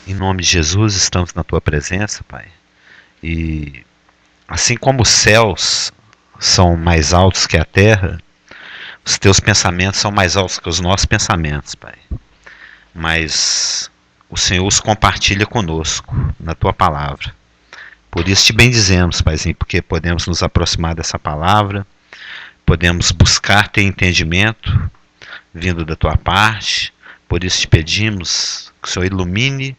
Em nome de Jesus, estamos na Tua presença, Pai. E assim como os céus são mais altos que a terra, os Teus pensamentos são mais altos que os nossos pensamentos, Pai. Mas o Senhor os compartilha conosco na Tua palavra. Por isso te bendizemos, Paizinho, porque podemos nos aproximar dessa palavra, podemos buscar ter entendimento vindo da Tua parte. Por isso te pedimos que o Senhor ilumine,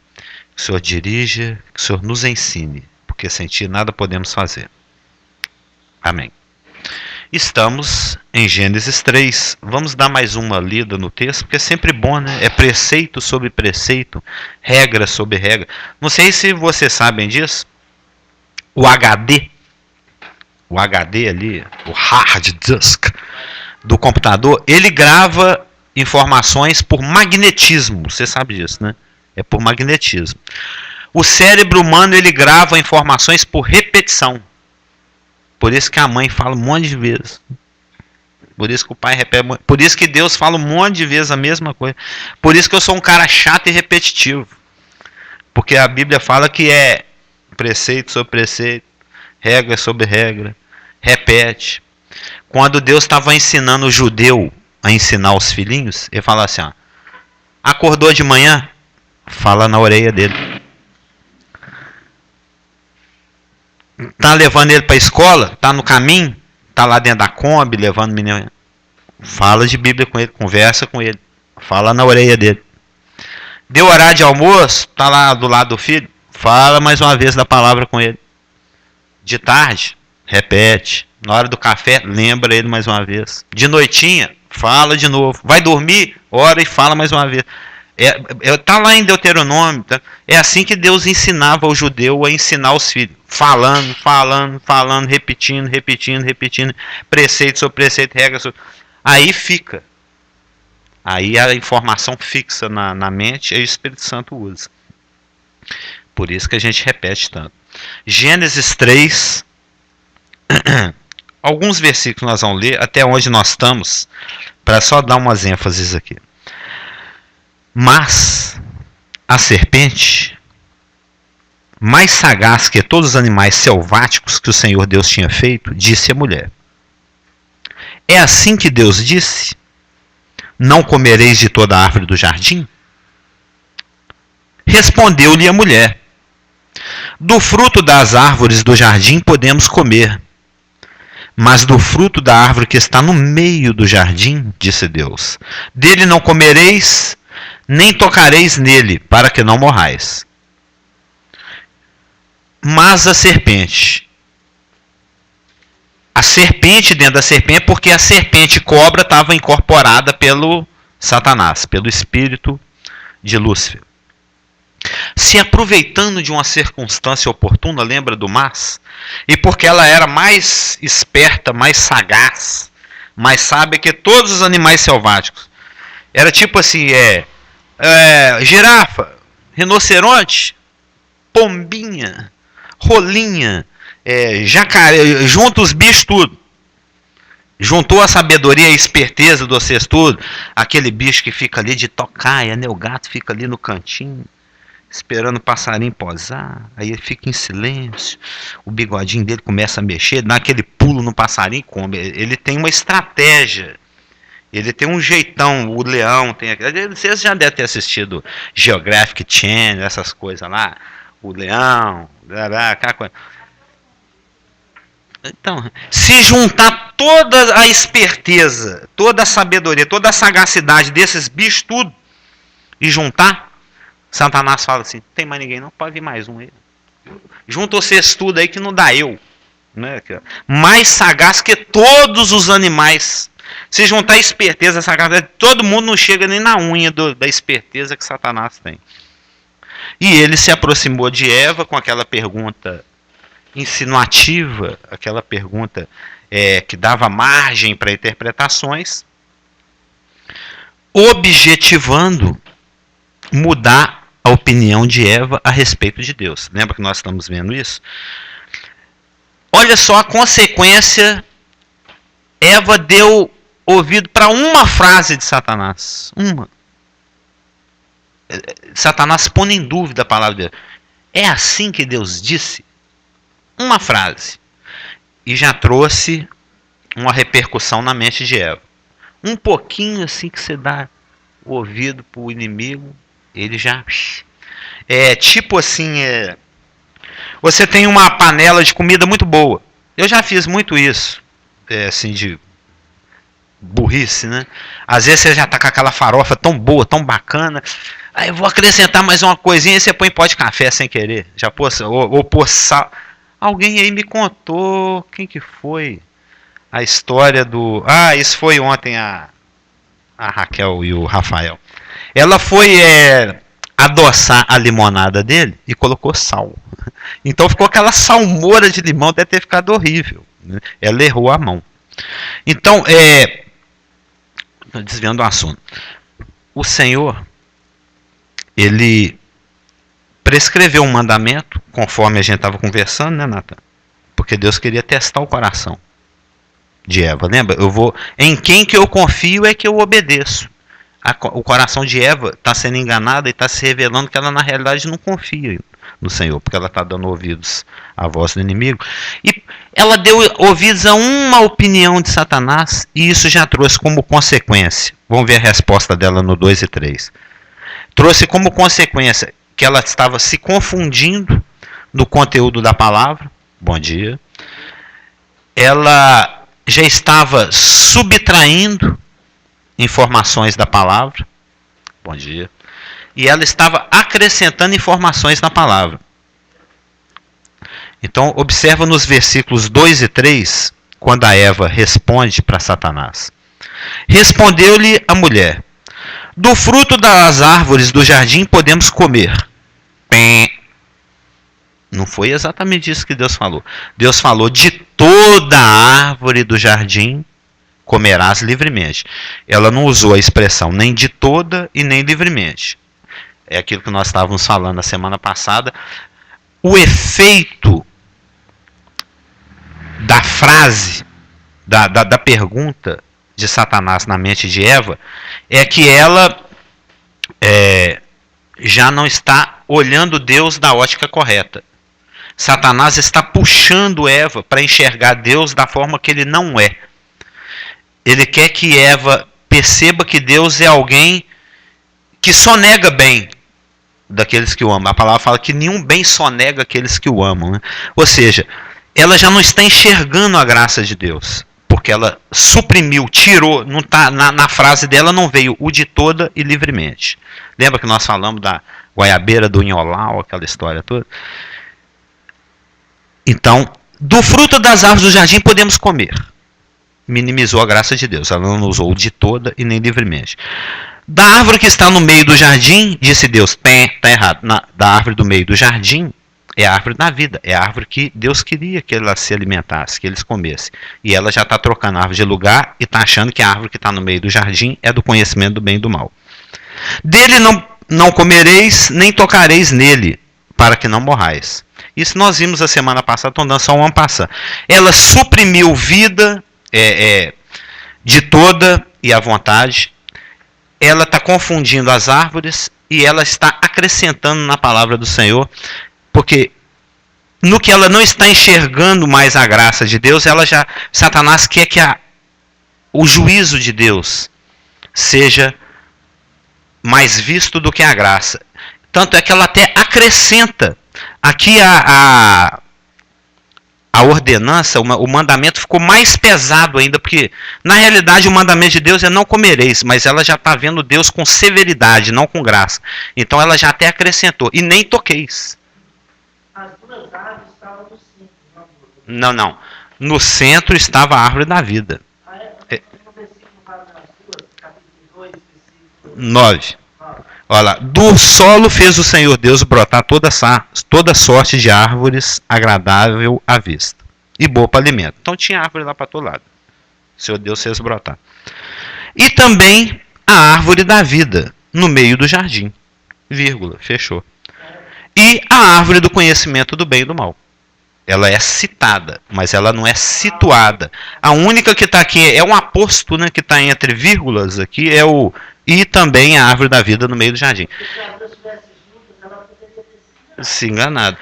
que o Senhor dirija, que o Senhor nos ensine, porque sem Ti nada podemos fazer. Amém. Estamos em Gênesis 3. Vamos dar mais uma lida no texto, porque é sempre bom, né? É preceito sobre preceito, regra sobre regra. Não sei se vocês sabem disso. O HD ali, o hard disk do computador, ele grava informações por magnetismo. Você sabe disso, né? É por magnetismo. O cérebro humano, ele grava informações por repetição. Por isso que a mãe fala um monte de vezes. Por isso que o pai repete. Por isso que Deus fala um monte de vezes a mesma coisa. Por isso que eu sou um cara chato e repetitivo. Porque a Bíblia fala que é preceito sobre preceito, regra sobre regra, repete. Quando Deus estava ensinando o judeu a ensinar os filhinhos, ele fala assim, ó, acordou de manhã, fala na orelha dele. Tá levando ele para a escola, tá no caminho, tá lá dentro da Kombi, levando o menino. Fala de Bíblia com ele, conversa com ele, fala na orelha dele. Deu horário de almoço, tá lá do lado do filho, fala mais uma vez da palavra com ele. De tarde, repete. Na hora do café, lembra ele mais uma vez. De noitinha, fala de novo. Vai dormir, ora e fala mais uma vez. Tá lá em Deuteronômio. Tá? É assim que Deus ensinava o judeu a ensinar os filhos. Falando, repetindo. Preceito sobre preceito, regra sobre... Aí fica. Aí a informação fixa na mente e o Espírito Santo usa. Por isso que a gente repete tanto. Gênesis 3. Alguns versículos nós vamos ler até onde nós estamos, para só dar umas ênfases aqui. Mas a serpente, mais sagaz que todos os animais selváticos que o Senhor Deus tinha feito, disse à mulher: é assim que Deus disse: não comereis de toda a árvore do jardim? Respondeu-lhe a mulher: do fruto das árvores do jardim podemos comer, mas do fruto da árvore que está no meio do jardim, disse Deus, dele não comereis, nem tocareis nele, para que não morrais. Mas a serpente dentro da serpente, porque a serpente cobra estava incorporada pelo Satanás, pelo espírito de Lúcifer. Se aproveitando de uma circunstância oportuna, lembra do mas? E porque ela era mais esperta, mais sagaz, mais sábia que todos os animais selváticos. Era tipo assim, girafa, rinoceronte, pombinha, rolinha, jacaré, junta os bichos tudo. Juntou a sabedoria e a esperteza do vocês tudo. Aquele bicho que fica ali de tocaia, né? O gato fica ali no cantinho, esperando o passarinho posar, aí ele fica em silêncio, o bigodinho dele começa a mexer, dá aquele pulo no passarinho, come. Ele tem uma estratégia, ele tem um jeitão, o leão tem... Vocês já devem ter assistido Geographic Channel, essas coisas lá, o leão, aquela coisa. Então, se juntar toda a esperteza, toda a sabedoria, toda a sagacidade desses bichos tudo, e juntar, Satanás fala assim, tem mais ninguém não, pode vir mais um aí. Junta vocês tudo aí que não dá eu. Né? Mais sagaz que todos os animais. Se juntar esperteza, sagaz, todo mundo não chega nem na unha da esperteza que Satanás tem. E ele se aproximou de Eva com aquela pergunta insinuativa, aquela pergunta que dava margem para interpretações, objetivando mudar a opinião de Eva a respeito de Deus. Lembra que nós estamos vendo isso? Olha só a consequência. Eva deu ouvido para uma frase de Satanás. Uma. Satanás pondo em dúvida a palavra de Deus. É assim que Deus disse? Uma frase. E já trouxe uma repercussão na mente de Eva. Um pouquinho assim que você dá o ouvido para o inimigo, ele já... É tipo assim, você tem uma panela de comida muito boa. Eu já fiz muito isso. Assim, de burrice, né? Às vezes você já tá com aquela farofa tão boa, tão bacana. Aí eu vou acrescentar mais uma coisinha e você põe pó de café sem querer. Já pôs, ou pôr sal. Alguém aí me contou, quem que foi? A história do... isso foi ontem a Raquel e o Rafael. Ela foi adoçar a limonada dele e colocou sal. Então ficou aquela salmoura de limão, deve ter ficado horrível, né? Ela errou a mão. Então, desviando do assunto, o Senhor, ele prescreveu um mandamento, conforme a gente estava conversando, né, Nathan? Porque Deus queria testar o coração de Eva. Lembra? Em quem que eu confio é que eu obedeço. O coração de Eva está sendo enganado e está se revelando que ela na realidade não confia no Senhor, porque ela está dando ouvidos à voz do inimigo. E ela deu ouvidos a uma opinião de Satanás, e isso já trouxe como consequência. Vamos ver a resposta dela no 2 e 3. Trouxe como consequência que ela estava se confundindo no conteúdo da palavra. Bom dia. Ela já estava subtraindo informações da palavra. Bom dia. E ela estava acrescentando informações na palavra. Então, observa nos versículos 2 e 3, quando a Eva responde para Satanás. Respondeu-lhe a mulher: do fruto das árvores do jardim podemos comer. Não foi exatamente isso que Deus falou. Deus falou: de toda a árvore do jardim comerás livremente. Ela não usou a expressão nem de toda e nem livremente. É aquilo que nós estávamos falando na semana passada. O efeito da frase, da pergunta de Satanás na mente de Eva, é que ela já não está olhando Deus da ótica correta. Satanás está puxando Eva para enxergar Deus da forma que ele não é. Ele quer que Eva perceba que Deus é alguém que só nega bem daqueles que o amam. A palavra fala que nenhum bem só nega aqueles que o amam, né? Ou seja, ela já não está enxergando a graça de Deus, porque ela suprimiu, tirou, não tá, na frase dela não veio o de toda e livremente. Lembra que nós falamos da goiabeira do Inholau, aquela história toda? Então, do fruto das árvores do jardim podemos comer. Minimizou a graça de Deus. Ela não usou de toda e nem livremente. Da árvore que está no meio do jardim, disse Deus, está errado. Da árvore do meio do jardim é a árvore da vida. É a árvore que Deus queria que ela se alimentasse, que eles comessem. E ela já está trocando a árvore de lugar e está achando que a árvore que está no meio do jardim é do conhecimento do bem e do mal. Dele não comereis, nem tocareis nele, para que não morrais. Isso nós vimos a semana passada, estou dando só uma passada. Ela suprimiu vida de toda e à vontade. Ela está confundindo as árvores e ela está acrescentando na palavra do Senhor, porque no que ela não está enxergando mais a graça de Deus, Satanás quer que o juízo de Deus seja mais visto do que a graça. Tanto é que ela até acrescenta. Aqui a ordenança, o mandamento ficou mais pesado ainda, porque na realidade o mandamento de Deus é não comereis, mas ela já está vendo Deus com severidade, não com graça. Então ela já até acrescentou, e nem toqueis. As duas árvores estavam no centro. Não. No centro estava a árvore da vida. No versículo 9. Olha, do solo fez o Senhor Deus brotar toda sorte de árvores agradável à vista e boa para alimento. Então tinha árvore lá para todo lado. O Senhor Deus fez brotar. E também a árvore da vida no meio do jardim. Vírgula, fechou. E a árvore do conhecimento do bem e do mal. Ela é citada, mas ela não é situada. A única que está aqui é um aposto, né, que está entre vírgulas aqui, é o e também a árvore da vida no meio do jardim. Se enganado.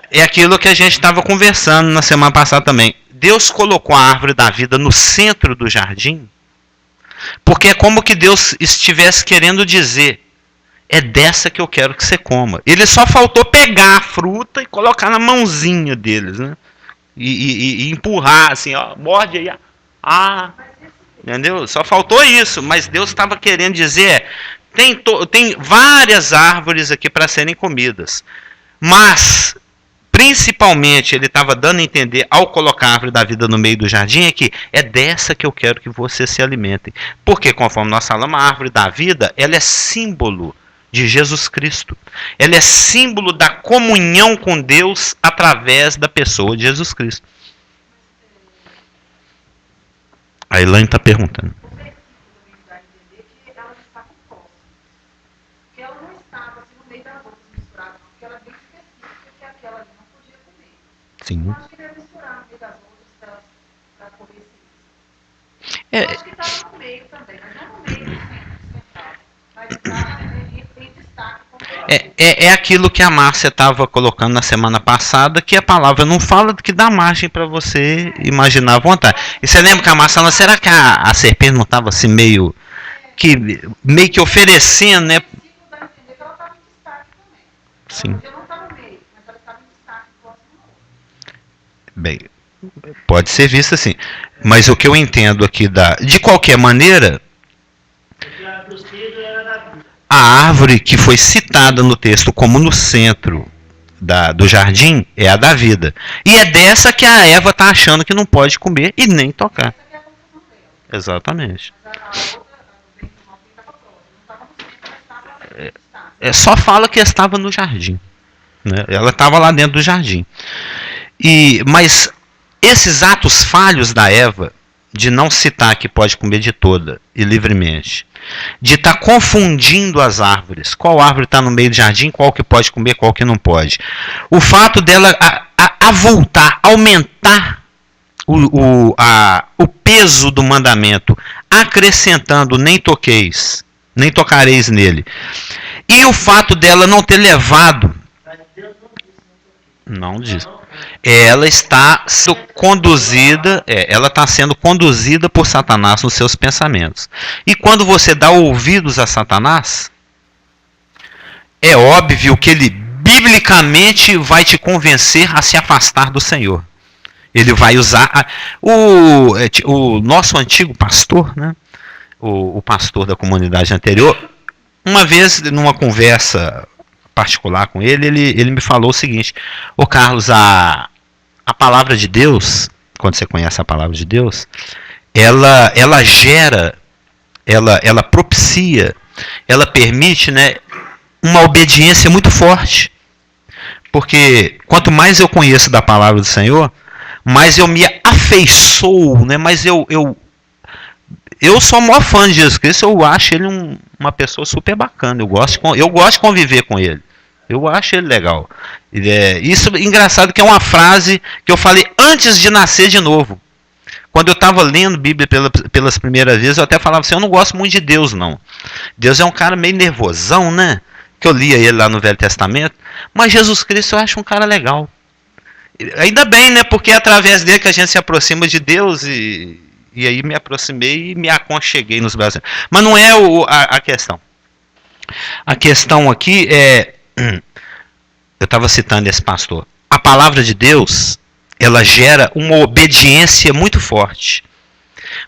É aquilo que a gente estava conversando na semana passada também. Deus colocou a árvore da vida no centro do jardim, porque é como que Deus estivesse querendo dizer: é dessa que eu quero que você coma. Ele só faltou pegar a fruta e colocar na mãozinha deles, né? E empurrar assim, ó, morde aí. Entendeu? Só faltou isso, mas Deus estava querendo dizer: tem várias árvores aqui para serem comidas. Mas, principalmente, ele estava dando a entender, ao colocar a árvore da vida no meio do jardim, é que é dessa que eu quero que vocês se alimentem. Porque, conforme nós falamos, a árvore da vida, ela é símbolo de Jesus Cristo. Ela é símbolo da comunhão com Deus através da pessoa de Jesus Cristo. A Elaine está perguntando. Sim. Eu acho que deve misturar no meio das outras para poder se. Eu acho que estava no meio também, mas não no meio do central. Mas estava em destaque. É aquilo que a Márcia estava colocando na semana passada, que a palavra não fala, que dá margem para você imaginar à vontade. E você lembra que a Márcia falou, será que a serpente não estava assim meio que oferecendo, né? Sim. Bem, pode ser visto assim. Mas o que eu entendo aqui de qualquer maneira, a árvore que foi citada no texto como no centro do jardim é a da vida. E é dessa que a Eva está achando que não pode comer e nem tocar. Exatamente. Só fala que estava no jardim, né? Ela estava lá dentro do jardim. Mas esses atos falhos da Eva, de não citar que pode comer de toda e livremente, de estar confundindo as árvores, qual árvore está no meio do jardim, qual que pode comer, qual que não pode. O fato dela avultar, aumentar o peso do mandamento, acrescentando nem toqueis, nem tocareis nele. E o fato dela não ter levado... Não diz. Ela está sendo conduzida, ela está sendo conduzida por Satanás nos seus pensamentos. E quando você dá ouvidos a Satanás, é óbvio que ele biblicamente vai te convencer a se afastar do Senhor. Ele vai usar o nosso antigo pastor, né? O pastor da comunidade anterior, uma vez numa conversa particular com ele me falou o seguinte: ô Carlos, a palavra de Deus, quando você conhece a palavra de Deus, ela gera, ela propicia, ela permite, né, uma obediência muito forte. Porque quanto mais eu conheço da palavra do Senhor, mais eu me afeiçoo, né, mais eu sou o maior fã de Jesus Cristo, eu acho ele uma pessoa super bacana, eu gosto de conviver com ele, eu acho ele legal. Isso é engraçado, que é uma frase que eu falei antes de nascer de novo. Quando eu estava lendo Bíblia pelas primeiras vezes, eu até falava assim, eu não gosto muito de Deus, não. Deus é um cara meio nervosão, né? Que eu lia ele lá no Velho Testamento, mas Jesus Cristo eu acho um cara legal. Ainda bem, né? Porque é através dele que a gente se aproxima de Deus e aí me aproximei e me aconcheguei nos braços. Mas não é a questão. A questão aqui é... Eu estava citando esse pastor. A palavra de Deus, ela gera uma obediência muito forte.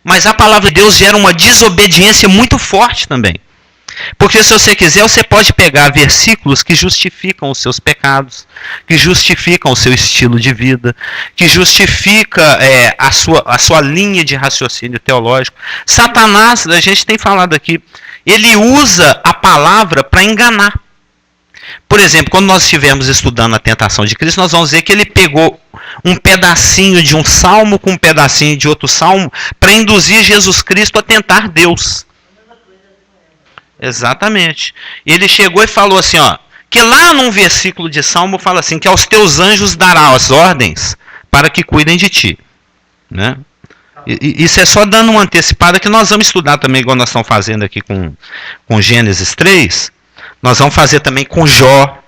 Mas a palavra de Deus gera uma desobediência muito forte também. Porque se você quiser, você pode pegar versículos que justificam os seus pecados, que justificam o seu estilo de vida, que justifica a sua linha de raciocínio teológico. Satanás, a gente tem falado aqui, ele usa a palavra para enganar. Por exemplo, quando nós estivermos estudando a tentação de Cristo, nós vamos ver que ele pegou um pedacinho de um salmo com um pedacinho de outro salmo para induzir Jesus Cristo a tentar Deus. Exatamente. Ele chegou e falou assim, ó, que lá num versículo de Salmo fala assim, que aos teus anjos dará as ordens para que cuidem de ti, né? Isso é só dando uma antecipada que nós vamos estudar também, igual nós estamos fazendo aqui com Gênesis 3. Nós vamos fazer também com Jó.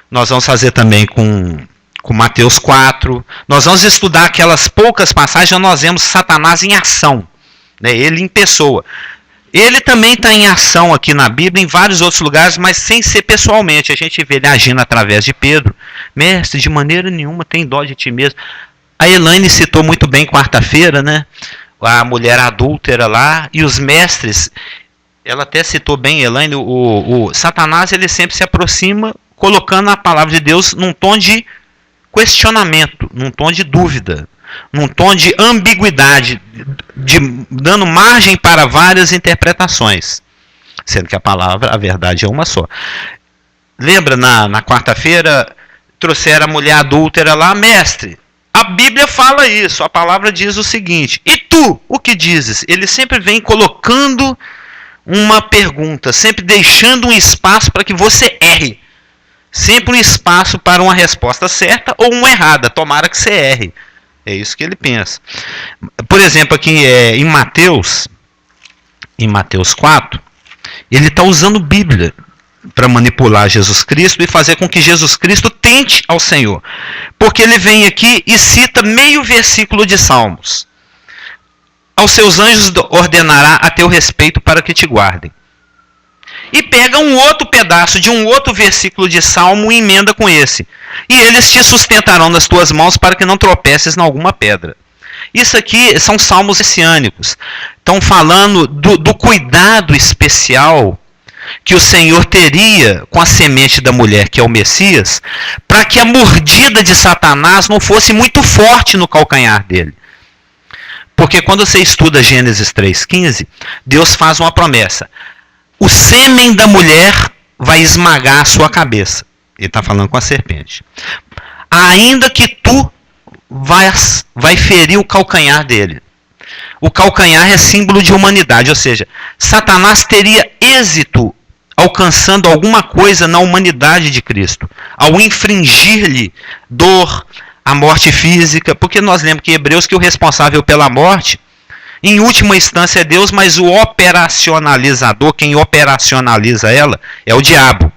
Nós vamos fazer também com Mateus 4. Nós vamos estudar aquelas poucas passagens onde nós vemos Satanás em ação. Né? Ele em pessoa. Ele também está em ação aqui na Bíblia, em vários outros lugares, mas sem ser pessoalmente. A gente vê ele agindo através de Pedro. Mestre, de maneira nenhuma tem dó de ti mesmo. A Elaine citou muito bem quarta-feira, né? A mulher adúltera lá, e os mestres, ela até citou bem, Elaine, o Satanás ele sempre se aproxima colocando a palavra de Deus num tom de questionamento, num tom de dúvida, num tom de ambiguidade, dando margem para várias interpretações, sendo que a verdade é uma só. Lembra, na quarta-feira, trouxeram a mulher adúltera lá, mestre, a Bíblia fala isso, a palavra diz o seguinte, e tu, o que dizes? Ele sempre vem colocando uma pergunta, sempre deixando um espaço para que você erre, sempre um espaço para uma resposta certa ou uma errada, tomara que você erre. É isso que ele pensa. Por exemplo, aqui em Mateus 4, ele está usando Bíblia para manipular Jesus Cristo e fazer com que Jesus Cristo tente ao Senhor. Porque ele vem aqui e cita meio versículo de Salmos. Aos seus anjos ordenará a teu respeito para que te guardem. E pega um outro pedaço de um outro versículo de Salmo e emenda com esse. E eles te sustentarão nas tuas mãos para que não tropeces em alguma pedra. Isso aqui são salmos messiânicos. Estão falando do cuidado especial que o Senhor teria com a semente da mulher, que é o Messias, para que a mordida de Satanás não fosse muito forte no calcanhar dele. Porque quando você estuda Gênesis 3,15, Deus faz uma promessa. O sêmen da mulher vai esmagar a sua cabeça. Ele está falando com a serpente. Ainda que tu vai ferir o calcanhar dele. O calcanhar é símbolo de humanidade, ou seja, Satanás teria êxito alcançando alguma coisa na humanidade de Cristo, ao infringir-lhe dor, a morte física, porque nós lembramos que Hebreus que o responsável pela morte, em última instância é Deus, mas o operacionalizador, quem operacionaliza ela, é o diabo.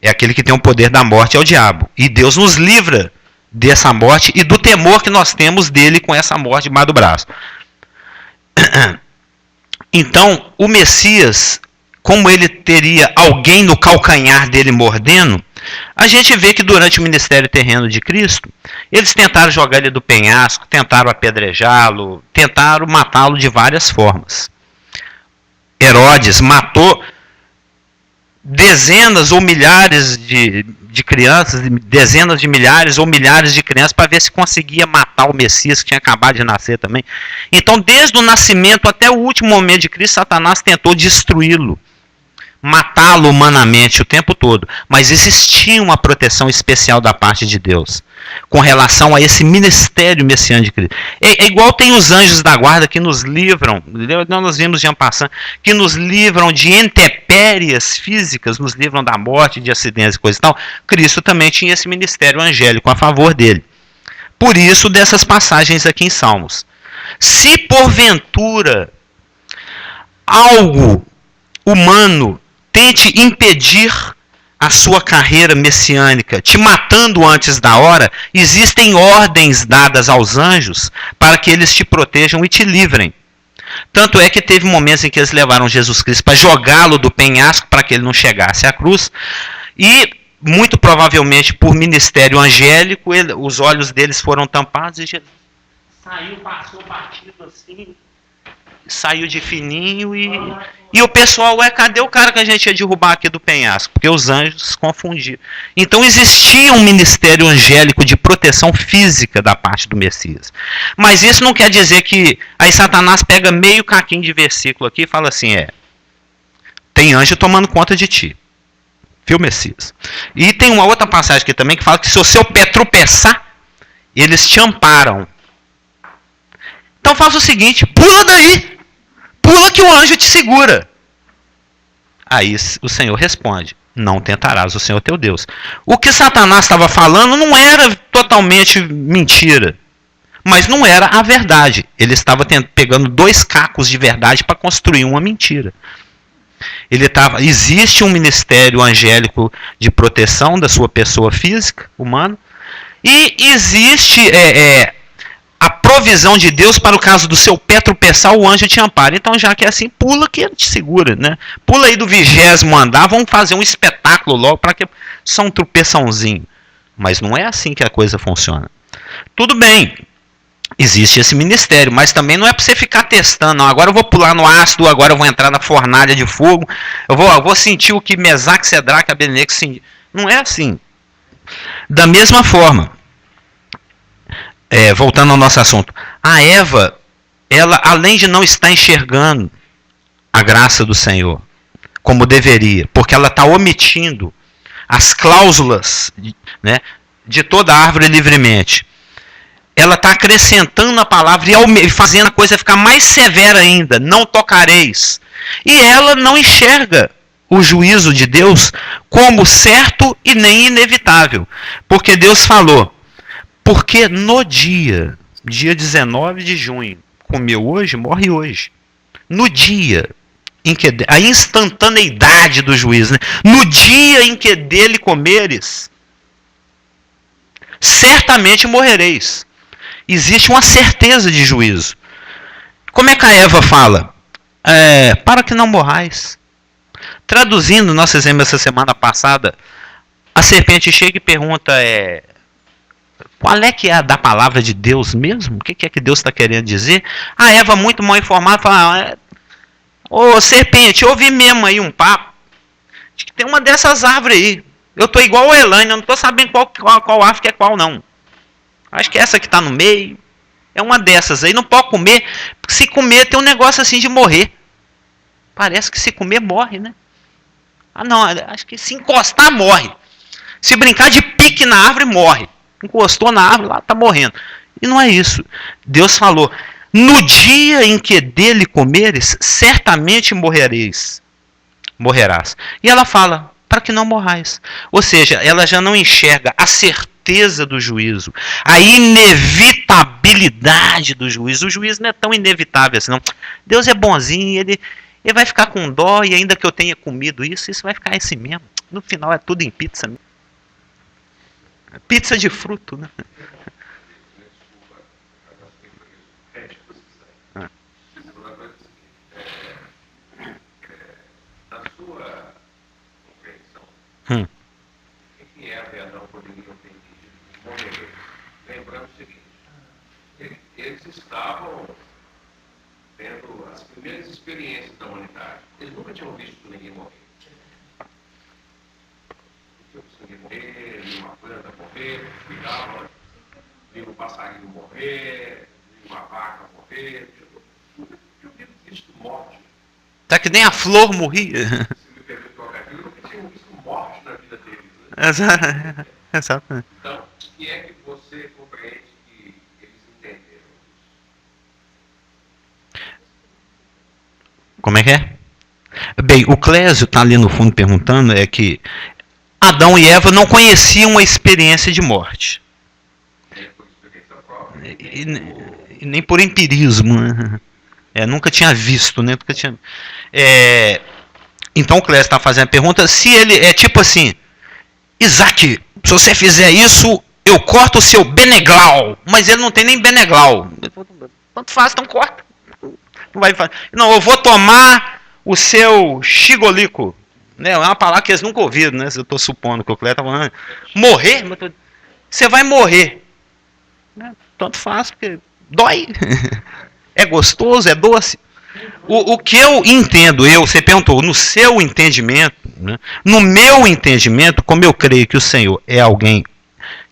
É aquele que tem o poder da morte, é o diabo. E Deus nos livra dessa morte e do temor que nós temos dele com essa morte debaixo do braço. Então, o Messias, como ele teria alguém no calcanhar dele mordendo, a gente vê que durante o ministério terreno de Cristo, eles tentaram jogar ele do penhasco, tentaram apedrejá-lo, tentaram matá-lo de várias formas. Herodes matou dezenas ou milhares de crianças, dezenas de milhares ou milhares de crianças para ver se conseguia matar o Messias que tinha acabado de nascer também. Então, desde o nascimento até o último momento de Cristo, Satanás tentou destruí-lo, matá-lo humanamente o tempo todo. Mas existia uma proteção especial da parte de Deus com relação a esse ministério messiânico de Cristo. É igual tem os anjos da guarda que nos livram, nós vimos de passando, que nos livram de intempéries físicas, nos livram da morte, de acidentes e coisa e tal. Cristo também tinha esse ministério angélico a favor dele. Por isso, dessas passagens aqui em Salmos. Se porventura algo humano tente impedir a sua carreira messiânica, te matando antes da hora, existem ordens dadas aos anjos para que eles te protejam e te livrem. Tanto é que teve momentos em que eles levaram Jesus Cristo para jogá-lo do penhasco para que ele não chegasse à cruz. E, muito provavelmente, por ministério angélico, os olhos deles foram tampados e Jesus saiu, passou batido assim, saiu de fininho e o pessoal, cadê o cara que a gente ia derrubar aqui do penhasco? Porque os anjos confundiram. Então existia um ministério angélico de proteção física da parte do Messias. Mas isso não quer dizer que aí Satanás pega meio caquinho de versículo aqui e fala assim, tem anjo tomando conta de ti. Viu, Messias? E tem uma outra passagem aqui também que fala que se o seu pé tropeçar, eles te amparam. Então faz o seguinte, pula daí. Pula que o anjo te segura. Aí o Senhor responde, não tentarás o Senhor teu Deus. O que Satanás estava falando não era totalmente mentira. Mas não era a verdade. Ele estava pegando 2 cacos de verdade para construir uma mentira. Existe um ministério angélico de proteção da sua pessoa física, humana, e existe a provisão de Deus para o caso do seu pé tropeçar, o anjo te ampara. Então, já que é assim, pula que ele te segura, né? Pula aí do 20º andar, vamos fazer um espetáculo logo para que só um tropeçãozinho. Mas não é assim que a coisa funciona. Tudo bem, existe esse ministério, mas também não é para você ficar testando. Não, agora eu vou pular no ácido, agora eu vou entrar na fornalha de fogo, eu vou sentir o que Mesaque, Cedraque e Abednego sentiram. Não é assim. Da mesma forma, voltando ao nosso assunto, a Eva, ela, além de não estar enxergando a graça do Senhor como deveria, porque ela está omitindo as cláusulas, né, de toda a árvore livremente, ela está acrescentando a palavra e fazendo a coisa ficar mais severa ainda. Não tocareis. E ela não enxerga o juízo de Deus como certo e nem inevitável. Porque Deus falou, porque no dia 19 de junho, comeu hoje, morre hoje. No dia em que a instantaneidade do juízo, né? No dia em que dele comeres, certamente morrereis. Existe uma certeza de juízo. Como é que a Eva fala? Para que não morrais. Traduzindo nosso exemplo essa semana passada, a serpente chega e pergunta, qual é que é a da palavra de Deus mesmo? O que é que Deus está querendo dizer? A Eva, muito mal informada, fala, ô serpente, eu ouvi mesmo aí um papo, de que tem uma dessas árvores aí. Eu estou igual o Elaine, eu não estou sabendo qual árvore que é qual não. Acho que essa que está no meio é uma dessas aí. Não pode comer, porque se comer tem um negócio assim de morrer. Parece que se comer morre, né? Ah não, acho que se encostar morre. Se brincar de pique na árvore morre. Encostou na árvore, lá está morrendo. E não é isso. Deus falou, no dia em que dele comeres, certamente morrerás. E ela fala, para que não morrais. Ou seja, ela já não enxerga a certeza do juízo, a inevitabilidade do juízo. O juízo não é tão inevitável assim, não. Deus é bonzinho, ele vai ficar com dó, e ainda que eu tenha comido isso vai ficar assim mesmo. No final é tudo em pizza. Pizza de fruto, né? Na sua compreensão, o que Eva e Adão poderiam ter morrer? Lembrando o seguinte, eles estavam tendo as primeiras experiências da humanidade. Eles nunca tinham visto ninguém morrer. Não tinham visto ninguém morrer, nenhuma planta morrer, cuidavam, nenhum passarinho morrer, nenhuma vaca morrer. Nunca tinham visto morte. Tá que nem a flor morria. Se me permite colocar aqui, eu nunca tinha visto morte na vida deles. Né? Exato. Então, o que é que você compreende que eles entenderam? Como é que é? Bem, o Clésio está ali no fundo perguntando que Adão e Eva não conheciam a experiência de morte. Nem por experiência própria. E nem por empirismo. Né? Nunca tinha visto, né? Nunca tinha... Então o Clésio está fazendo a pergunta se ele é tipo assim, Isaac, se você fizer isso, eu corto o seu beneglau. Mas ele não tem nem beneglau. Tanto faz, então corta. Não vai fazer. Não, eu vou tomar o seu xigolico. Né? É uma palavra que eles nunca ouviram, né? Eu estou supondo que o Clésio está falando. Morrer? Você vai morrer. Tanto faz, porque dói. É gostoso, é doce. O que eu entendo, você perguntou, no seu entendimento, né? No meu entendimento, como eu creio que o Senhor é alguém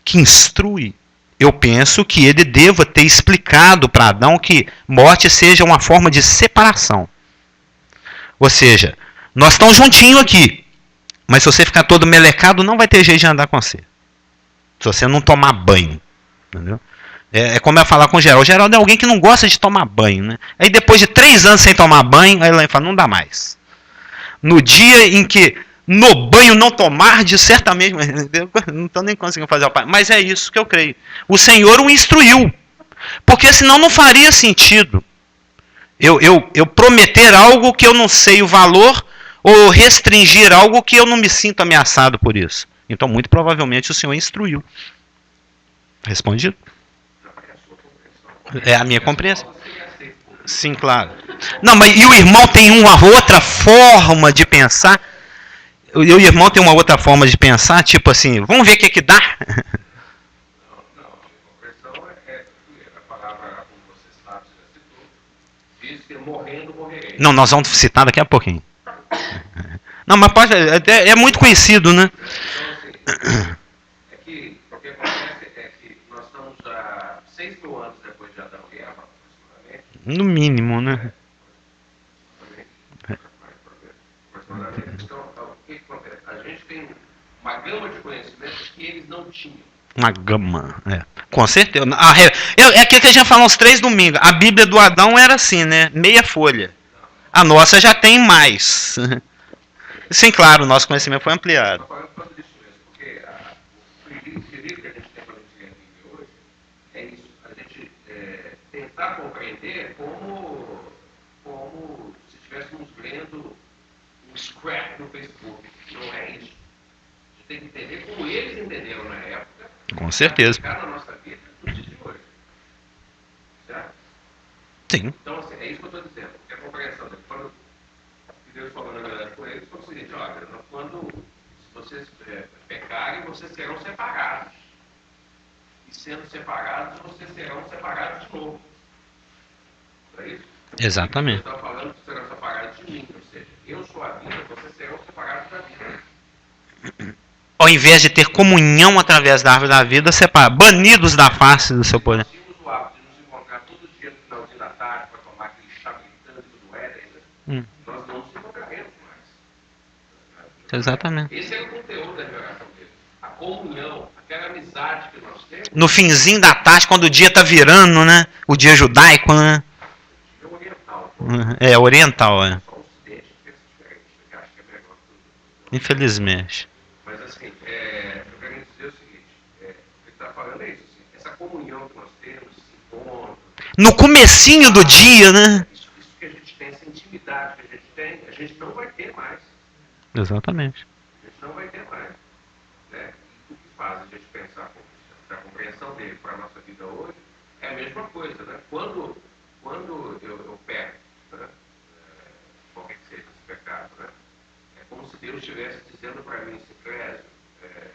que instrui, eu penso que ele deva ter explicado para Adão que morte seja uma forma de separação. Ou seja, nós estamos juntinhos aqui, mas se você ficar todo melecado, não vai ter jeito de andar com você. Se você não tomar banho. Entendeu? É como eu falar com o Geraldo. O Geraldo é alguém que não gosta de tomar banho. Né? Aí depois de 3 anos sem tomar banho, aí ele fala, não dá mais. No dia em que no banho não tomar, de certamente, não estou nem conseguindo fazer o pai. Mas é isso que eu creio. O Senhor o instruiu. Porque senão não faria sentido eu prometer algo que eu não sei o valor ou restringir algo que eu não me sinto ameaçado por isso. Então, muito provavelmente, o Senhor instruiu. Respondido? É a minha compreensão. Sim, claro. Não, mas e o irmão tem uma outra forma de pensar? O irmão tem uma outra forma de pensar, tipo assim, vamos ver o que dá? Não, a conversão a palavra, como você sabe, já citou, diz que morrendo, morrerei. Não, nós vamos citar daqui a pouquinho. Não, mas pode, é muito conhecido, né? Então, assim, é que o que acontece é que nós estamos há 6.000 anos depois de Adão e Eva, aproximadamente. No mínimo, né? Então, o que acontece? A gente tem uma gama de conhecimentos que eles não tinham. Uma gama, com certeza. É aquilo que a gente falou uns 3 domingos. A Bíblia do Adão era assim, né? Meia folha. A nossa já tem mais. Sim, claro, o nosso conhecimento foi ampliado. Estou falando disso mesmo, porque o perigo que a gente tem quando a gente lê a Bíblia hoje é isso. A gente tentar compreender como se estivéssemos lendo um scrap no Facebook. Não é isso. A gente tem que entender como eles entenderam na época. Com certeza. Aplicar na nossa vida no dia de hoje. Certo? Sim. Então, assim, é isso que eu estou dizendo. Porque a compreensão dele, quando Deus falou na verdade com eles, foi o seguinte: olha, se vocês pecarem, vocês serão separados. E sendo separados, vocês serão separados de novo. Não é isso? Exatamente. Deus está falando que serão separados de mim. Ou seja, eu sou a vida, vocês serão separados da vida. Ao invés de ter comunhão através da árvore da vida, banidos da face do seu poder. Nós tínhamos o hábito de nos encontrar todo dia no finalzinho da tarde para tomar aquele chá britânico do Éden, né? Nós não nos encontraremos mais. Exatamente. Esse é o conteúdo da revelação dele. A comunhão, aquela amizade que nós temos. No finzinho da tarde, quando o dia está virando, né? O dia judaico, né? É oriental. É oriental, é. Só o ocidente que pensa diferente. Que acha que é melhor tudo. Infelizmente. Mas assim, eu quero dizer o seguinte, o que ele está falando é isso, assim, essa comunhão que nós temos, esse encontro. No comecinho do dia, né? Isso que a gente tem, essa intimidade que a gente tem, a gente não vai ter mais. Exatamente. A gente não vai ter mais. Né? E o que faz a gente pensar a compreensão dele para a nossa vida hoje é a mesma coisa. Né? Quando eu peco, né? Qualquer que seja esse pecado, né? É como se Deus estivesse dizendo para mim, Clésio,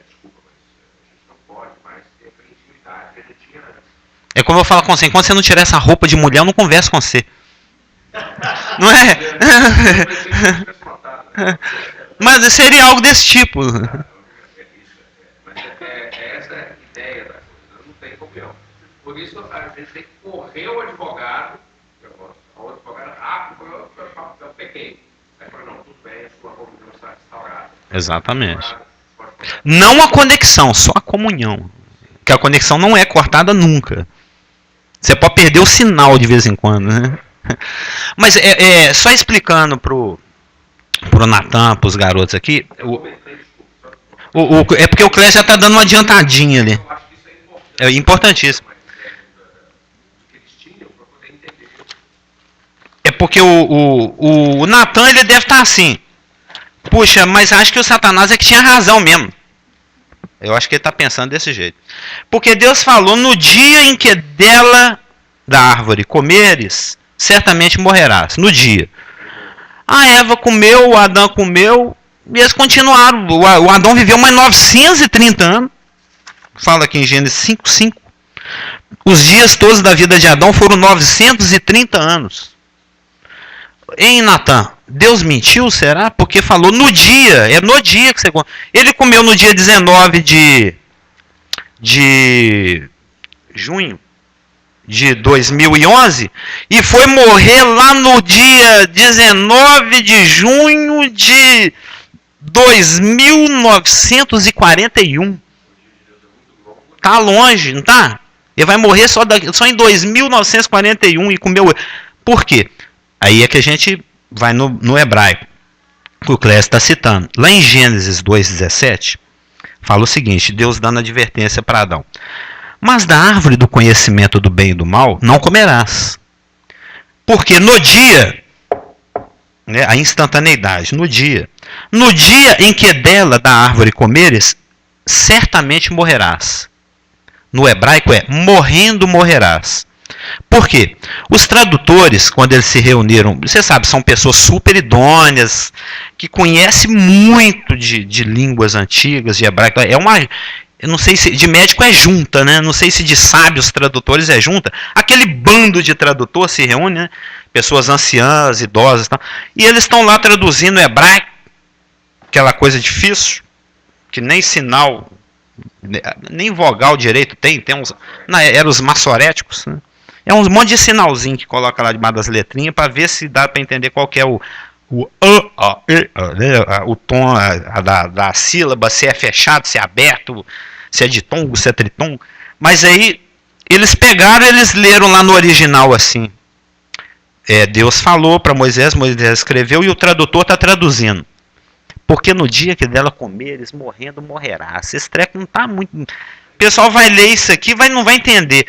desculpa, mas a gente não pode mais ter aquela intimidade que a gente tinha antes. É como eu falo com você, enquanto você não tirar essa roupa de mulher, eu não converso com você. Não é? Mas seria algo desse tipo. Mas é essa ideia da coisa, não tem comunhão. Por isso a gente tem que correr o advogado, o advogado, eu pequei. Aí fala, não, tudo bem, a sua comunhão está restaurada. Exatamente. Não a conexão, só a comunhão. Que a conexão não é cortada nunca. Você pode perder o sinal de vez em quando, né? Mas só explicando pro Natan, pros garotos aqui. É porque o Clésio já está dando uma adiantadinha ali. Eu acho que isso é importante. É importantíssimo. É porque o Natan, ele deve estar assim. Puxa, mas acho que o Satanás é que tinha razão mesmo. Eu acho que ele está pensando desse jeito. Porque Deus falou, no dia em que dela, da árvore, comeres, certamente morrerás. No dia. A Eva comeu, o Adão comeu, e eles continuaram. O Adão viveu mais 930 anos. Fala aqui em Gênesis 5:5. Os dias todos da vida de Adão foram 930 anos. Hein, Natan? Deus mentiu, será? Porque falou no dia. É no dia que você... Ele comeu no dia 19 de junho de 2011 e foi morrer lá no dia 19 de junho de 2941. Tá longe, não tá? Ele vai morrer só em 2941 e comeu... Por quê? Aí é que a gente vai no hebraico, que o Clésio está citando. Lá em Gênesis 2,17, fala o seguinte, Deus dando advertência para Adão. Mas da árvore do conhecimento do bem e do mal não comerás. Porque no dia, né, a instantaneidade, no dia em que dela da árvore comeres, certamente morrerás. No hebraico é morrendo morrerás. Por quê? Os tradutores, quando eles se reuniram, você sabe, são pessoas super idôneas, que conhecem muito de línguas antigas, de hebraico. Eu não sei se de médico é junta, né? Não sei se de sábios tradutores é junta. Aquele bando de tradutor se reúne, né? Pessoas anciãs, idosas, tal, e eles estão lá traduzindo hebraico, aquela coisa difícil, que nem sinal, nem vogal direito tem uns, eram os maçoréticos, né? É um monte de sinalzinho que coloca lá debaixo das letrinhas para ver se dá para entender qual que é o tom da sílaba, se é fechado, se é aberto, se é ditongo, se é tritongo. Mas aí eles pegaram, eles leram lá no original assim. Deus falou para Moisés, Moisés escreveu e o tradutor está traduzindo. Porque no dia que dela comeres, morrendo morrerás. Esse treco não está muito. O pessoal vai ler isso aqui, não vai entender.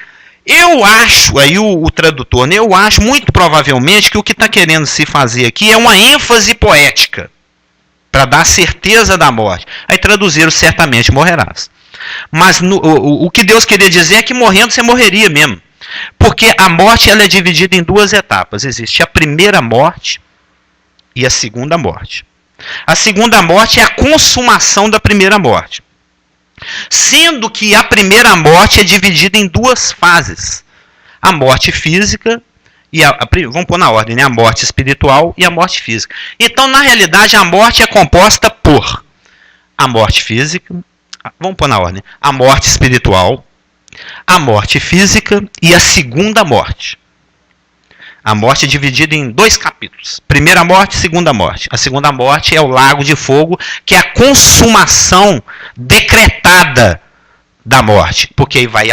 Eu acho, aí o tradutor, né, eu acho muito provavelmente que o que está querendo se fazer aqui é uma ênfase poética, para dar certeza da morte. Aí traduziram certamente morrerás. Mas o que Deus queria dizer é que morrendo você morreria mesmo. Porque a morte ela é dividida em duas etapas. Existe a primeira morte e a segunda morte. A segunda morte é a consumação da primeira morte. Sendo que a primeira morte é dividida em duas fases. A morte física e vamos pôr na ordem, né? A morte espiritual e a morte física. Então, na realidade, a morte é composta por a morte física, vamos pôr na ordem, a morte espiritual, a morte física e a segunda morte. A morte é dividida em dois capítulos. Primeira morte, segunda morte. A segunda morte é o lago de fogo, que é a consumação decretada da morte. Porque aí vai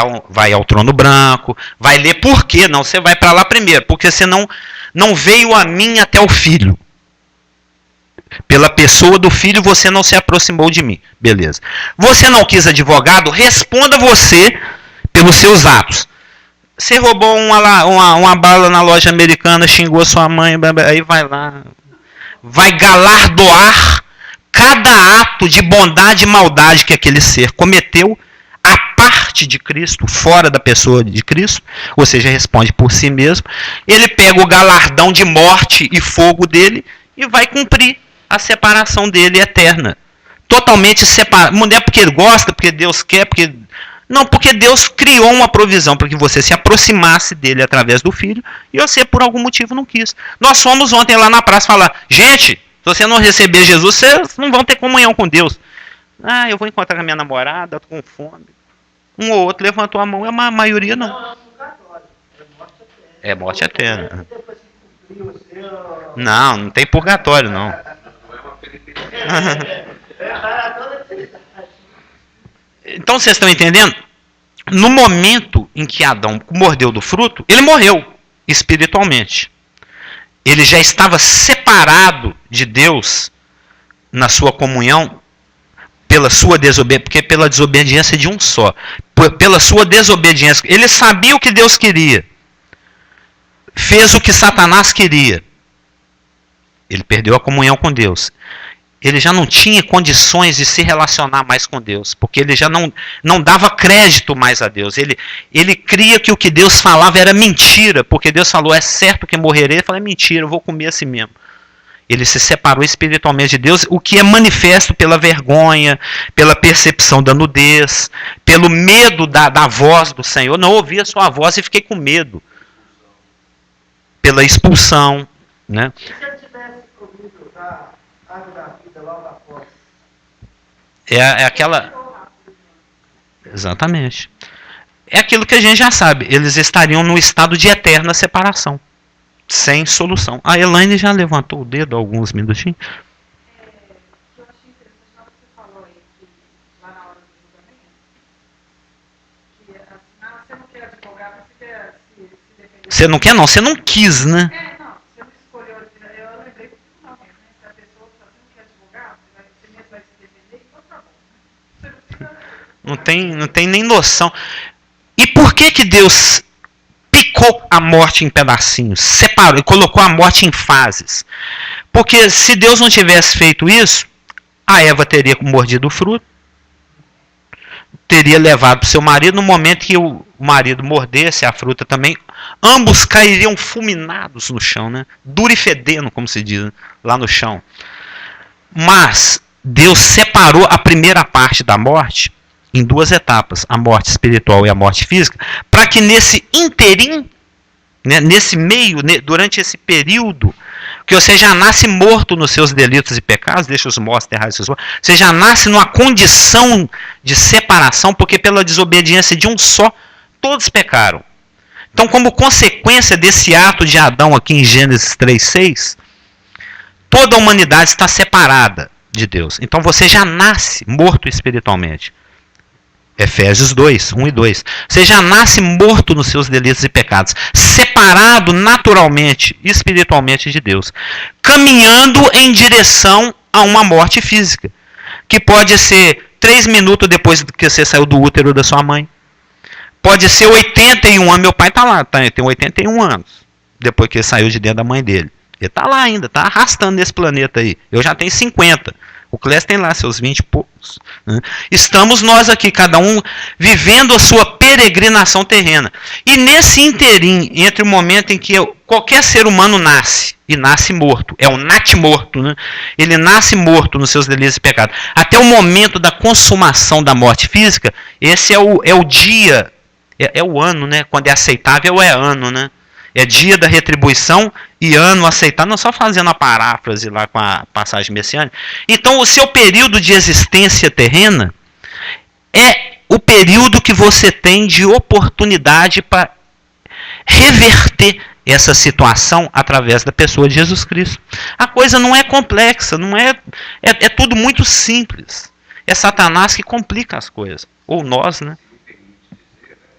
ao trono branco, vai ler por quê. Não, você vai para lá primeiro, porque você não veio a mim até o filho. Pela pessoa do filho você não se aproximou de mim. Beleza. Você não quis advogado? Responda você pelos seus atos. Você roubou uma bala na loja americana, xingou sua mãe, aí vai lá. Vai galardoar cada ato de bondade e maldade que aquele ser cometeu, a parte de Cristo, fora da pessoa de Cristo, ou seja, responde por si mesmo. Ele pega o galardão de morte e fogo dele e vai cumprir a separação dele eterna. Totalmente separado. Não é porque ele gosta, porque Deus quer, porque... Não, porque Deus criou uma provisão para que você se aproximasse dele através do Filho e você, por algum motivo, não quis. Nós fomos ontem lá na praça falar, gente, se você não receber Jesus, vocês não vão ter comunhão com Deus. Ah, eu vou encontrar com a minha namorada, tô com fome. Um ou outro levantou a mão, a maioria não. É morte eterna. Não tem purgatório, não. Então vocês estão entendendo? No momento em que Adão mordeu do fruto, ele morreu espiritualmente. Ele já estava separado de Deus na sua comunhão pela sua desobediência, porque pela desobediência de um só. Pela sua desobediência. Ele sabia o que Deus queria. Fez o que Satanás queria. Ele perdeu a comunhão com Deus. Ele já não tinha condições de se relacionar mais com Deus, porque ele já não dava crédito mais a Deus. Ele cria que o que Deus falava era mentira, porque Deus falou, é certo que morrerei. Ele falou, é mentira, eu vou comer assim mesmo. Ele se separou espiritualmente de Deus, o que é manifesto pela vergonha, pela percepção da nudez, pelo medo da voz do Senhor. Não ouvi a sua voz e fiquei com medo. Pela expulsão, né? É aquela... Exatamente. É aquilo que a gente já sabe. Eles estariam no estado de eterna separação. Sem solução. A Elaine já levantou o dedo há alguns minutinhos. Eu achei interessante o que você falou aí, que lá na hora do julgamento, que você não quer advogar, mas você quer se defender. Você não quer não, você não quis, né? Não, você não escolheu. Eu lembrei do julgamento, né? Se a pessoa não quer advogar, você mesmo vai se defender, então tá bom. Não tem nem noção. E por que Deus picou a morte em pedacinhos, separou e colocou a morte em fases? Porque se Deus não tivesse feito isso, a Eva teria mordido o fruto, teria levado para o seu marido. No momento que o marido mordesse a fruta também, ambos cairiam fulminados no chão, né? Duro e fedendo, como se diz, lá no chão. Mas Deus separou a primeira parte da morte em duas etapas, a morte espiritual e a morte física, para que nesse interim, né, nesse meio, durante esse período, que você já nasce morto nos seus delitos e pecados, deixa os mortos enterrar os seus mortos, você já nasce numa condição de separação, porque pela desobediência de um só, todos pecaram. Então, como consequência desse ato de Adão aqui em Gênesis 3:6, toda a humanidade está separada de Deus. Então você já nasce morto espiritualmente. Efésios 2, 1 e 2. Você já nasce morto nos seus delitos e pecados, separado naturalmente, espiritualmente de Deus, caminhando em direção a uma morte física, que pode ser 3 minutos depois que você saiu do útero da sua mãe. Pode ser 81 anos. Meu pai está lá, ele tem 81 anos, depois que ele saiu de dentro da mãe dele. Ele está lá ainda, está arrastando nesse planeta aí. Eu já tenho 50. O Clécio tem lá seus 20 e poucos. Né? Estamos nós aqui, cada um vivendo a sua peregrinação terrena. E nesse interim, entre o momento em que qualquer ser humano nasce, e nasce morto, é o natimorto, né? Ele nasce morto nos seus delitos e pecados, até o momento da consumação da morte física, esse é o dia, é o ano, né? Quando é aceitável é ano, né? É dia da retribuição e ano aceitar, não só fazendo a paráfrase lá com a passagem messiânica. Então, o seu período de existência terrena é o período que você tem de oportunidade para reverter essa situação através da pessoa de Jesus Cristo. A coisa não é complexa, não é tudo muito simples. É Satanás que complica as coisas. Ou nós, né?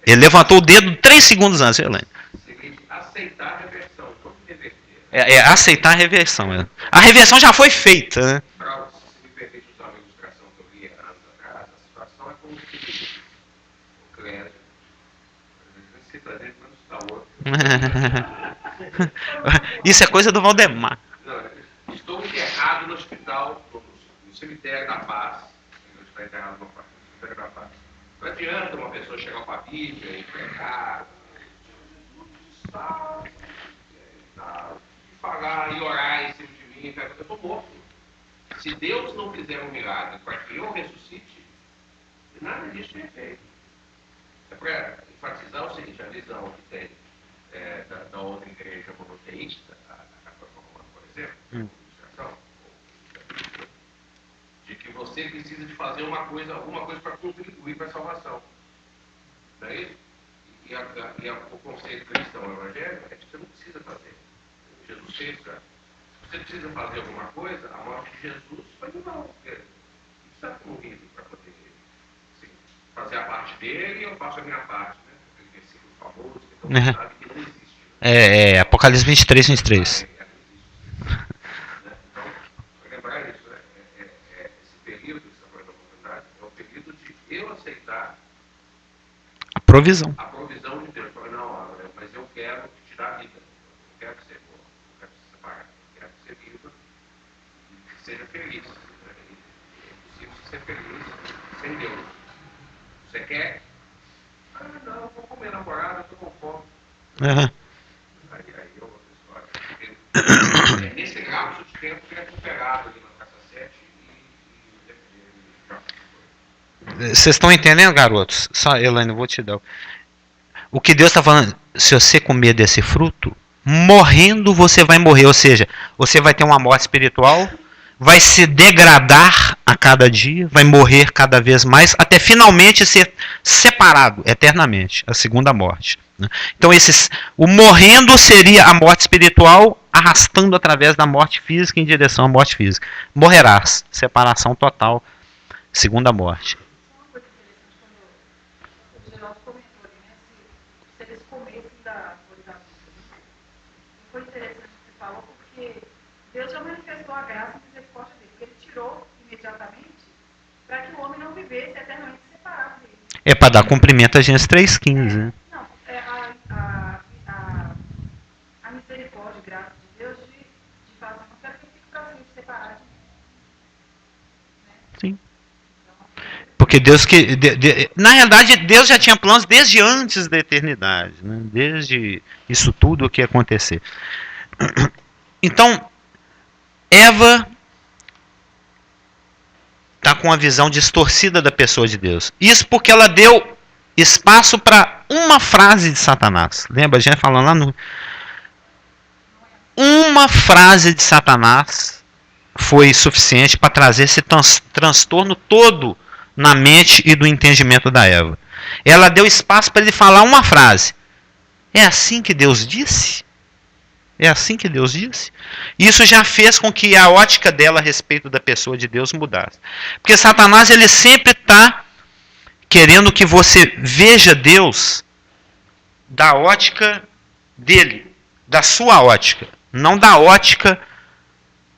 Ele levantou o dedo 3 segundos antes, Helene. Aceitar a reversão, não reverter. É aceitar a reversão. É. A reversão já foi feita, né? Se me permite usar uma ilustração que eu li anos atrás, a situação é como o Clécio. Cita a gente, mas não está outro. Isso é coisa do Valdemar. Não, estou enterrado no hospital, no cemitério da Paz. Eu estou enterrado no cemitério da Paz. Não adianta uma pessoa chegar com a Bíblia e pregar, falar e orar em cima de mim, eu estou morto. Se Deus não fizer um milagre para que eu ressuscite, nada disso é feito. É para enfatizar o seguinte, a visão que tem da outra igreja monoteísta, por exemplo, de que você precisa de fazer alguma coisa para contribuir para a salvação. Não é isso? E o conceito cristão evangélico é que você não precisa fazer. Jesus fez, cara. Se você precisa fazer alguma coisa, a morte de Jesus foi em vão. Ele precisa ter morrido para poder fazer a parte dele e eu faço a minha parte. Né? Aquele versículo famoso que todo mundo sabe que não existe. Né? Apocalipse 23, 23. Então, lembrar isso, né? Esse período que você falou da oportunidade é o período de eu aceitar a provisão de Deus. Não, mas eu quero te dar a vida. Eu quero ser bom, eu quero ser separado, eu quero ser vivo e que seja feliz. É impossível ser feliz sem Deus. Você quer? Não, eu vou comer namorada, eu estou com fome. Aí é outra história. Nesse lapso de tempo que é recuperado ali na Caça 7 e vocês estão entendendo, garotos? Só, Elaine, eu vou te dar. O que Deus está falando, se você comer desse fruto, morrendo você vai morrer. Ou seja, você vai ter uma morte espiritual, vai se degradar a cada dia, vai morrer cada vez mais, até finalmente ser separado eternamente, a segunda morte. Né? Então, o morrendo seria a morte espiritual, arrastando através da morte física em direção à morte física. Morrerás, separação total, segunda morte. Foi interessante o que você falou, porque Deus já manifestou a graça e misericórdia dele. Ele tirou imediatamente para que o homem não vivesse eternamente separado dele. É para dar cumprimento a Gênesis 3,15. Né? Não, é a misericórdia e graça de Deus de fazer, não quero que fique para sempre separado. Sim. Porque Deus na realidade Deus já tinha planos desde antes da eternidade, né? Desde isso tudo o que ia acontecer. Então, Eva está com uma visão distorcida da pessoa de Deus. Isso porque ela deu espaço para uma frase de Satanás. Lembra a gente falando lá no... Uma frase de Satanás foi suficiente para trazer esse transtorno todo na mente e do entendimento da Eva. Ela deu espaço para ele falar uma frase. É assim que Deus disse? É assim que Deus disse? Isso já fez com que a ótica dela a respeito da pessoa de Deus mudasse. Porque Satanás ele sempre está querendo que você veja Deus da ótica dele, da sua ótica, não da ótica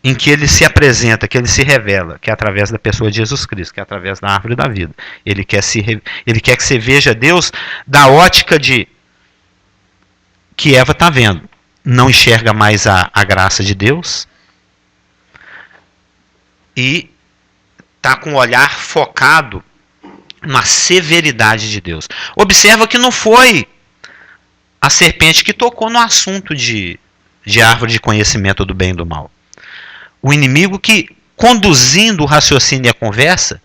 em que ele se apresenta, que ele se revela, que é através da pessoa de Jesus Cristo, que é através da árvore da vida. Ele quer que você veja Deus da ótica de que Eva está vendo. Não enxerga mais a graça de Deus e está com o olhar focado na severidade de Deus. Observa que não foi a serpente que tocou no assunto de árvore de conhecimento do bem e do mal. O inimigo que, conduzindo o raciocínio e a conversa,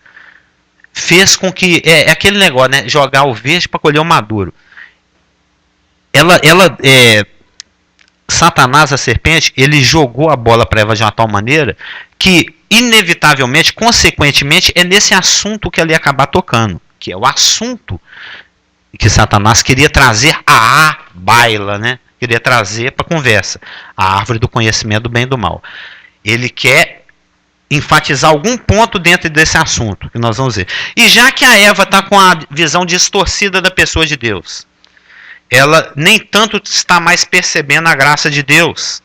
fez com que... É aquele negócio, né? Jogar o verde para colher o maduro. Satanás, a serpente, ele jogou a bola para Eva de uma tal maneira que, inevitavelmente, consequentemente, é nesse assunto que ela ia acabar tocando. Que é o assunto que Satanás queria trazer à baila, né? Queria trazer para a conversa. A árvore do conhecimento do bem e do mal. Ele quer enfatizar algum ponto dentro desse assunto, que nós vamos ver. E já que a Eva está com a visão distorcida da pessoa de Deus, ela nem tanto está mais percebendo a graça de Deus.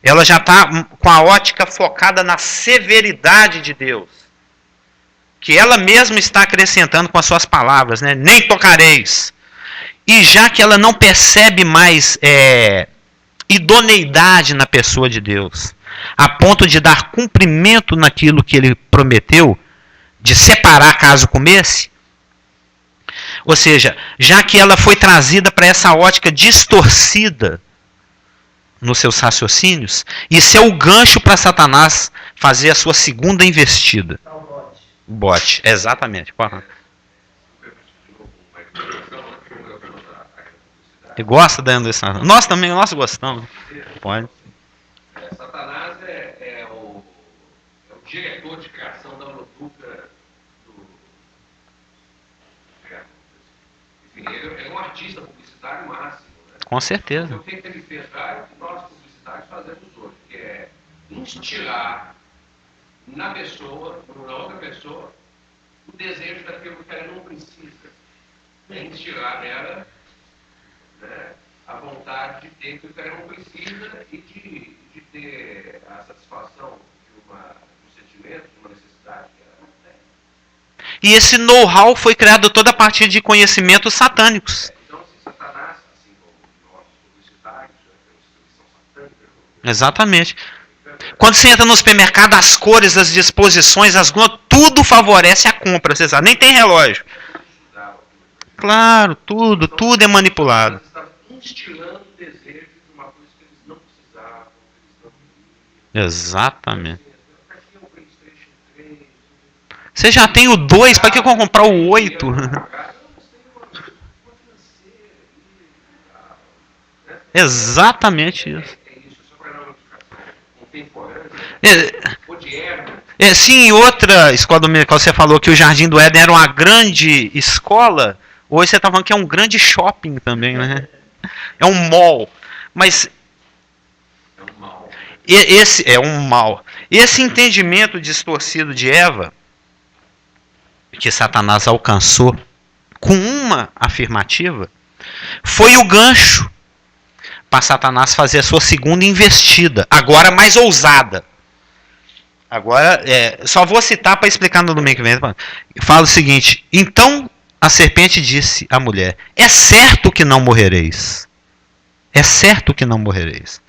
Ela já está com a ótica focada na severidade de Deus. Que ela mesma está acrescentando com as suas palavras, né? Nem tocareis. E já que ela não percebe mais idoneidade na pessoa de Deus, a ponto de dar cumprimento naquilo que ele prometeu, de separar caso comesse, ou seja, já que ela foi trazida para essa ótica distorcida nos seus raciocínios, isso é o gancho para Satanás fazer a sua segunda investida. O bote, exatamente. Você gosta da Anderson? Nós também, nós gostamos. Pode. Satanás é o diretor de criação da produtora do... Enfim, ele é um artista publicitário máximo. Né? Com certeza. Então, o que ele fez lá é o que nós publicitários fazemos hoje, que é instilar na pessoa, na outra pessoa, o desejo daquilo que ela não precisa. É instilar nela, né, a vontade de ter aquilo que ela não precisa e de ter a satisfação de um sentimento, de uma necessidade que ela não tem. E esse know-how foi criado toda a partir de conhecimentos satânicos. Então, se Satanás, assim como nós publicitários, temos são satânicos. Exatamente. Quando você entra no supermercado, as cores, as disposições, as glândulas, tudo favorece a compra. Você sabe, nem tem relógio. Claro, tudo é manipulado. Eles estavam instilando o desejo de uma coisa que eles não precisavam, que eles não queriam. Exatamente. Você já tem o 2, para que eu vou comprar o 8? Exatamente isso. Sim, outra escola dominical, você falou que o Jardim do Éden era uma grande escola. Hoje você está falando que é um grande shopping também, né? É um mall. Mas esse é um mal. Esse entendimento distorcido de Eva, que Satanás alcançou com uma afirmativa, foi o gancho para Satanás fazer a sua segunda investida, agora mais ousada. Agora, só vou citar para explicar no domingo que vem. Fala o seguinte: então a serpente disse à mulher: é certo que não morrereis. É certo que não morrereis.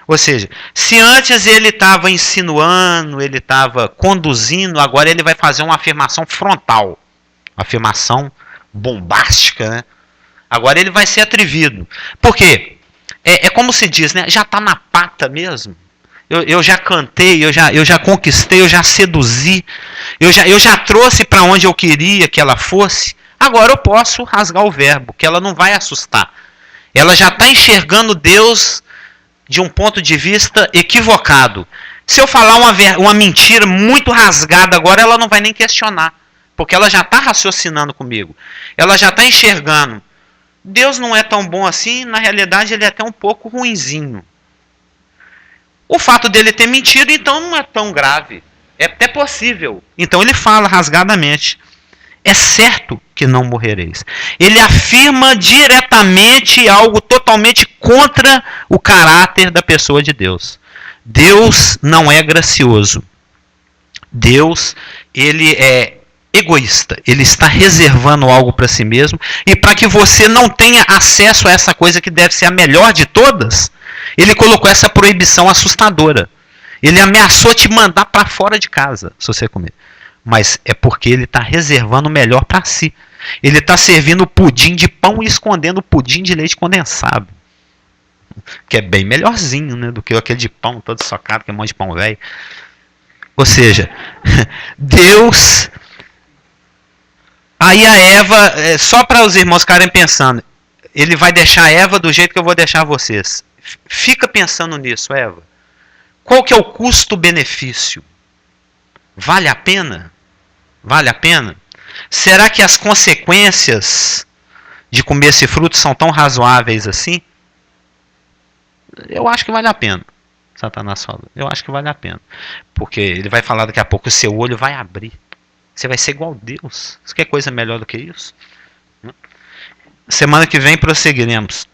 Ou seja, se antes ele estava insinuando, ele estava conduzindo, agora ele vai fazer uma afirmação frontal. Uma afirmação bombástica, né? Agora ele vai ser atrevido. Por quê? É como se diz, né? Já está na pata mesmo. Eu já cantei, eu já conquistei, eu já seduzi, eu já trouxe para onde eu queria que ela fosse. Agora eu posso rasgar o verbo, que ela não vai assustar. Ela já está enxergando Deus de um ponto de vista equivocado. Se eu falar uma mentira muito rasgada agora, ela não vai nem questionar. Porque ela já está raciocinando comigo. Ela já está enxergando. Deus não é tão bom assim, na realidade ele é até um pouco ruinzinho. O fato dele ter mentido, então, não é tão grave. É até possível. Então ele fala rasgadamente: é certo que não morrereis. Ele afirma diretamente algo totalmente contra o caráter da pessoa de Deus. Deus não é gracioso. Deus, ele é egoísta. Ele está reservando algo para si mesmo. E para que você não tenha acesso a essa coisa que deve ser a melhor de todas, ele colocou essa proibição assustadora. Ele ameaçou te mandar para fora de casa, se você comer. Mas é porque ele está reservando o melhor para si. Ele está servindo o pudim de pão e escondendo o pudim de leite condensado. Que é bem melhorzinho, né, do que aquele de pão todo socado, que é um monte de pão velho. Ou seja, Deus... Aí a Eva, só para os irmãos ficarem pensando, ele vai deixar a Eva do jeito que eu vou deixar vocês. Fica pensando nisso, Eva. Qual que é o custo-benefício? Vale a pena? Vale a pena? Será que as consequências de comer esse fruto são tão razoáveis assim? Eu acho que vale a pena. Satanás fala. Eu acho que vale a pena. Porque ele vai falar daqui a pouco, o seu olho vai abrir. Você vai ser igual a Deus. Você quer coisa melhor do que isso? Semana que vem prosseguiremos.